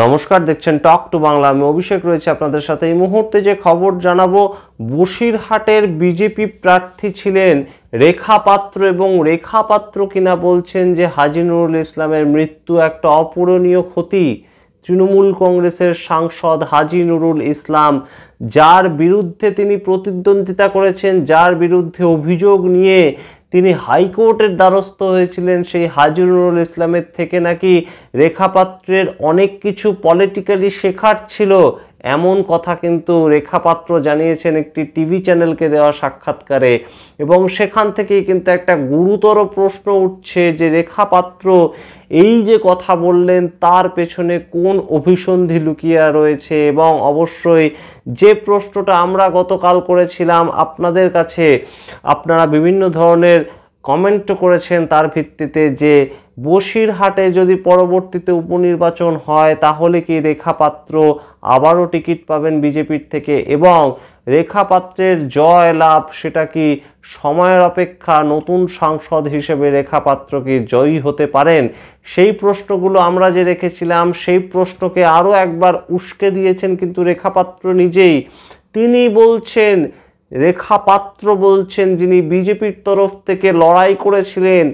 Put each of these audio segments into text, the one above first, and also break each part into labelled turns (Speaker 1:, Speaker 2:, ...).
Speaker 1: নমস্কার, দেখছেন talk to Bangla. আমি অভিষেক রয়েছে আপনাদের সাথে। এই মুহূর্তে যে খবর জানাবো, বসিরহাটের বিজেপি প্রার্থী ছিলেন রেখা পাত্র এবং রেখা পাত্র কিনা বলছেন যে হাজী নুরুল ইসলামের মৃত্যু একটা অপূরণীয় ক্ষতি। তৃণমূল কংগ্রেসের সাংসদ হাজী নুরুল ইসলাম, যার বিরুদ্ধে তিনি প্রতিদ্বন্দ্বিতা করেছেন, যার বিরুদ্ধে অভিযোগ নিয়ে তিনি হাইকোর্টের দ্বারস্থ হয়েছিলেন, সেই হাজী নুরুল ইসলামের থেকে নাকি রেখা পাত্রের অনেক কিছু পলিটিক্যালি শেখার ছিল, এমন কথা কিন্তু রেখা পাত্র জানিয়েছেন একটি টিভি চ্যানেলকে দেওয়া সাক্ষাৎকারে। এবং সেখান থেকেই কিন্তু একটা গুরুতর প্রশ্ন উঠছে যে রেখা পাত্র এই যে কথা বললেন তার পেছনে কোন অভিসন্ধি লুকিয়ে রয়েছে। এবং অবশ্যই যে প্রশ্নটা আমরা গতকাল করেছিলাম আপনাদের কাছে, আপনারা বিভিন্ন ধরনের কমেন্ট করেছেন তার ভিত্তিতে, যে বসিরহাটে যদি পরবর্তীতে উপনির্বাচন হয় তাহলে কি রেখা পাত্র আবারও টিকিট পাবেন বিজেপির থেকে, এবং রেখা পাত্রের জয় লাভ সেটা কি সময়ের অপেক্ষা, নতুন সাংসদ হিসেবে রেখা পাত্র কি জয়ী হতে পারেন? সেই প্রশ্নগুলো আমরা যে রেখেছিলাম সেই প্রশ্নকে আরও একবার উস্কে দিয়েছেন কিন্তু রেখা পাত্র নিজেই। তিনি বলছেন, রেখা পাত্র বলছেন, যিনি বিজেপির তরফ থেকে লড়াই করেছিলেন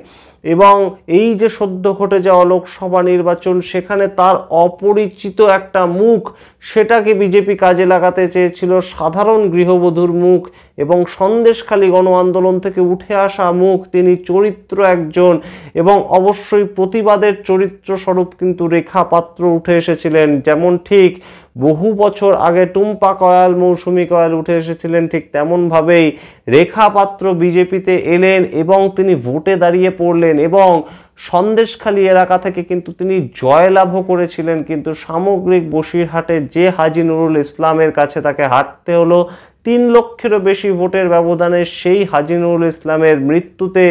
Speaker 1: এবং এই যে সদ্য ঘটে যাওয়া লোকসভা নির্বাচন সেখানে তার অপরিচিত একটা মুখ, সেটাকে বিজেপি কাজে লাগাতে চেয়েছিল, সাধারণ গৃহবধূর মুখ এবং সন্দেশখালী গণ আন্দোলন থেকে উঠে আসা মুখ। তিনি চরিত্র একজন, এবং অবশ্যই প্রতিবাদের চরিত্র স্বরূপ কিন্তু রেখা পাত্র উঠে এসেছিলেন। যেমন ঠিক বহু বছর আগে টুম্পা কয়াল, মৌসুমী কয়াল উঠে এসেছিলেন, ঠিক তেমনভাবেই রেখা পাত্র বিজেপিতে এলেন এবং তিনি ভোটে দাঁড়িয়ে পড়লেন এবং সন্দেশখালী এলাকা থেকে কিন্তু তিনি জয়লাভও করেছিলেন। কিন্তু সামগ্রিক বসিরহাটের যে হাজী নুরুল ইসলামের কাছে তাকে হারতে হলো 3 লক্ষেরও বেশি ভোটের ব্যবধানে। সেই হাজী নুরুল ইসলামের মৃত্যুতে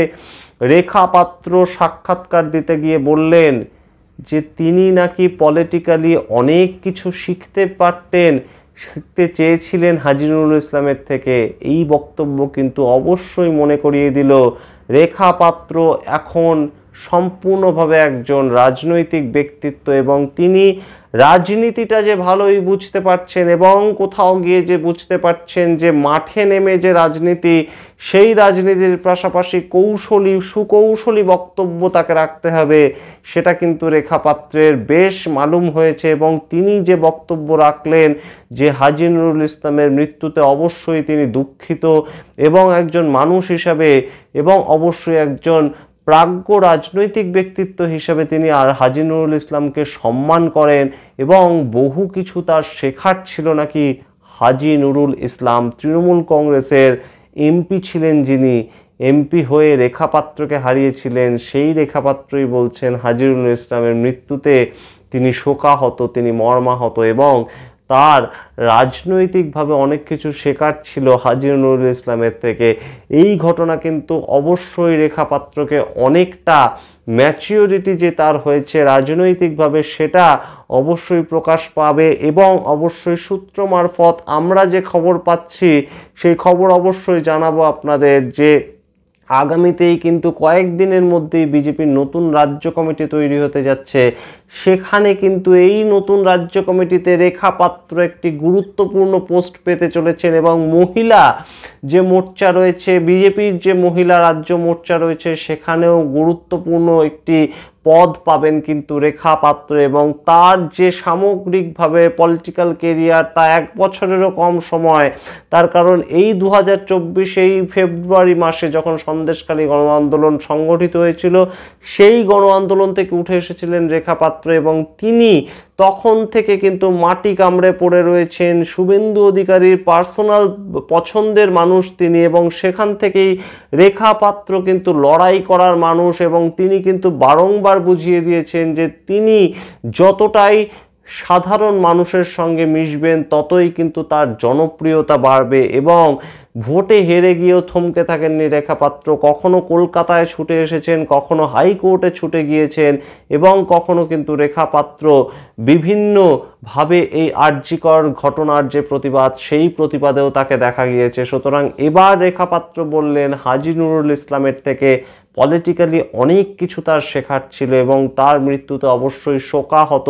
Speaker 1: রেখা পাত্র সাক্ষাৎকার দিতে গিয়ে বললেন যে তিনি নাকি পলিটিক্যালি অনেক কিছু শিখতে পারতেন, শিখতে চেয়েছিলেন হাজী নুরুল ইসলামের থেকে। এই বক্তব্য কিন্তু অবশ্যই মনে করিয়ে দিল রেখা পাত্র এখন সম্পূর্ণভাবে একজন রাজনৈতিক ব্যক্তিত্ব, এবং তিনি রাজনীতিটা যে ভালোই বুঝতে পারছেন এবং কোথাও গিয়ে যে বুঝতে পারছেন যে মাঠে নেমে যে রাজনীতি, সেই রাজনীতির পাশাপাশি সুকৌশলী বক্তব্য তাকে রাখতে হবে, সেটা কিন্তু রেখা পাত্রের বেশ মালুম হয়েছে। এবং তিনি যে বক্তব্য রাখলেন যে হাজী নুরুল ইসলামের মৃত্যুতে অবশ্যই তিনি দুঃখিত এবং একজন মানুষ হিসাবে এবং অবশ্যই একজন প্রাজ্ঞ রাজনৈতিক ব্যক্তিত্ব হিসেবে তিনি আর হাজী নুরুল ইসলামকে সম্মান করেন এবং বহু কিছু তার শেখার ছিল নাকি হাজী নুরুল ইসলাম। তৃণমূল কংগ্রেসের এমপি ছিলেন, যিনি এমপি হয়ে রেখা পাত্রকে হারিয়েছিলেন, সেই রেখা পাত্রই বলছেন হাজী নুরুল ইসলামের মৃত্যুতে তিনি শোকাহত, তিনি মর্মাহত এবং তার রাজনৈতিকভাবে অনেক কিছু শেখার ছিল হাজী নুরুল ইসলামের থেকে। এই ঘটনা কিন্তু অবশ্যই রেখা পাত্রকে অনেকটা ম্যাচিউরিটি যে তার হয়েছে রাজনৈতিকভাবে সেটা অবশ্যই প্রকাশ পাবে। এবং অবশ্যই সূত্র মারফত আমরা যে খবর পাচ্ছি সেই খবর অবশ্যই জানাবো আপনাদের, যে আগামীতেই কিন্তু কয়েকদিনের মধ্যেই বিজেপির নতুন রাজ্য কমিটি তৈরি হতে যাচ্ছে। সেখানে কিন্তু এই নতুন রাজ্য কমিটিতে রেখা পাত্র একটি গুরুত্বপূর্ণ পোস্ট পেতে চলেছেন, এবং মহিলা যে মোর্চা রয়েছে, বিজেপির যে মহিলা রাজ্য মোর্চা রয়েছে, সেখানেও গুরুত্বপূর্ণ একটি পদ পাবেন কিন্তু রেখা পাত্র। এবং তার যে সামগ্রিকভাবে পলিটিক্যাল কেরিয়ার, তা 1 বছরেরও কম সময়। তার কারণ এই 2024 ফেব্রুয়ারি মাসে যখন সন্দেশখালী গণ আন্দোলন সংগঠিত হয়েছিল, সেই গণ আন্দোলন থেকে উঠে এসেছিলেন রেখা পাত্র, এবং তিনি তখন থেকে কিন্তু মাটি কামড়ে পড়ে রয়েছেন। শুভেন্দু অধিকারীর পার্সোনাল পছন্দের মানুষ তিনি, এবং সেখান থেকেই রেখা পাত্র কিন্তু লড়াই করার মানুষ। এবং তিনি কিন্তু বারংবার বুঝিয়ে দিয়েছেন যে তিনি যতটাই সাধারণ মানুষের সঙ্গে মিশবেন ততই কিন্তু তার জনপ্রিয়তা বাড়বে। এবং ভোটে হেরে গিয়েও থমকে থাকেননি রেখা পাত্র। কখনো কলকাতায় ছুটে এসেছেন, কখনো হাইকোর্টে ছুটে গিয়েছেন, এবং কখনো কিন্তু রেখা পাত্র বিভিন্নভাবে এই আরজিকর ঘটনার যে প্রতিবাদ, সেই প্রতিবাদেও তাকে দেখা গিয়েছে। সুতরাং এবার রেখা পাত্র বললেন হাজী নুরুল ইসলামের থেকে পলিটিক্যালি অনেক কিছু তার শেখার ছিল, এবং তার মৃত্যুতে অবশ্যই শোকাহত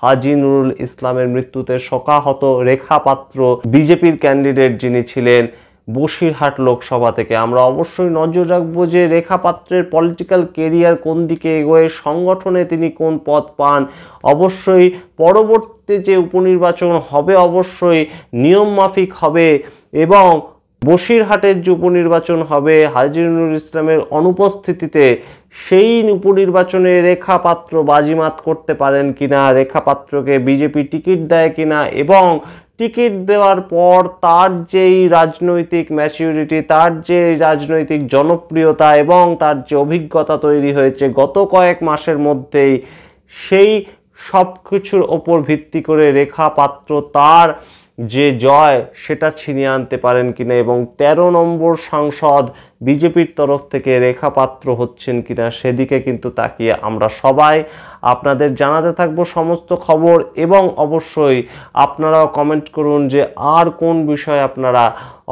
Speaker 1: হাজী নুরুল ইসলামের মৃত্যুতে শোকাহত রেখা পাত্র বিজেপির ক্যান্ডিডেট যিনি ছিলেন বসিরহাট লোকসভা থেকে। আমরা অবশ্যই নজর রাখবো যে রেখা পাত্রের পলিটিক্যাল কেরিয়ার কোন দিকে এগোয়, সংগঠনে তিনি কোন পদ পান। অবশ্যই পরবর্তী যে উপনির্বাচন হবে অবশ্যই নিয়ম মাফিক হবে এবং বসিরহাটের যে উপনির্বাচন হবে হাজী নুরুল ইসলামের অনুপস্থিতিতে, সেই উপনির্বাচনে রেখা পাত্র বাজিমাত করতে পারেন কিনা, রেখা পাত্রকে বিজেপি টিকিট দেয় কিনা এবং টিকিট দেওয়ার পর তার যেই রাজনৈতিক ম্যাচিউরিটি, তার যে রাজনৈতিক জনপ্রিয়তা এবং তার যে অভিজ্ঞতা তৈরি হয়েছে গত কয়েক মাসের মধ্যেই, সেই সব কিছুর ওপর ভিত্তি করে রেখা পাত্র তার যে জয় সেটা ছিনিয়ে আনতে পারেন কিনা এবং 13 নম্বর সাংসদ বিজেপির তরফ থেকে রেখা পাত্র হচ্ছেন কিনা সেদিকে কিন্তু তাকিয়ে আমরা সবাই আপনাদের জানাতে থাকবো সমস্ত খবর। এবং অবশ্যই আপনারাও কমেন্ট করুন যে আর কোন বিষয়ে আপনারা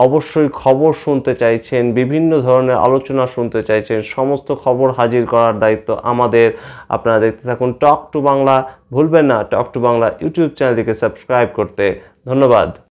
Speaker 1: অবশ্যই খবর শুনতে চাইছেন, বিভিন্ন ধরনের আলোচনা শুনতে চাইছেন। সমস্ত খবর হাজির করার দায়িত্ব আমাদের। আপনারা দেখতে থাকুন টক টু বাংলা। ভুলবেন না টক টু বাংলা ইউটিউব চ্যানেলটিকে সাবস্ক্রাইব করতে। ধন্যবাদ।